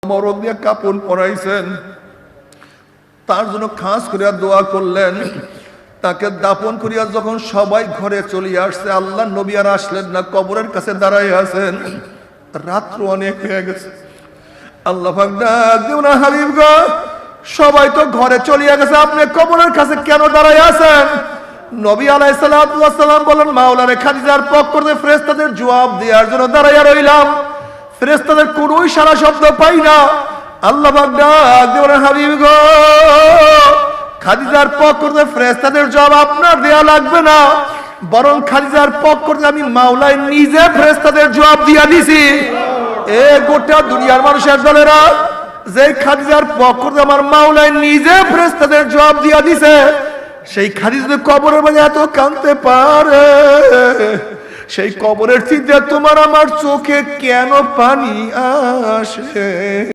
মরদ দিয়ে কাপড় পরাইছেন, তার জন্য খাস করিয়া দোয়া করলেন। তাকে দাফন করিয়া যখন সবাই ঘরে চলিয়ে আসছে, আল্লাহ নবী আর আসলেন না, কবরের কাছে দাঁড়াই আছেন। রাত্র অনেক হয়ে গেছে। আল্লাহ পাক ডাক দিও না, হাবিব গো, সবাই তো ঘরে চলিয়ে গেছে, আপনি কবরের কাছে কেন দাঁড়াই আছেন? নবী আলাইহিস সালাতু ওয়াস সালাম বলেন, মাওলানা খাদিজার পক্ষ থেকে ফেরেশতাদের জবাব দেওয়ার জন্য দাঁড়াইয়া রইলাম। ফেরেশতাদের কোনো ইশারা শব্দ পাই না। আল্লাহ পাক ডাক দিও না, হাবিব গো, খাদিজার পক্ষ থেকে ফেরেশতাদের জবাব আপনার দেয়া লাগবে না, বরং খাদিজার পক্ষ থেকে আমি মাওলাই নিজে ফেরেশতাদের জবাব দিয়া দিছি। এ গোটা দুনিয়ার মানুষের দলেরা, যে খাদিজার পক্ষ থেকে আমার মাওলাই নিজে ফেরেশতাদের জবাব দিয়া দিছে, সেই খাদিজা যদি কবরের মাঝে এত কাঁদতে পারে, সেই কবরের চিন্তা তোমার আমার চোখে কেন পানি আসে?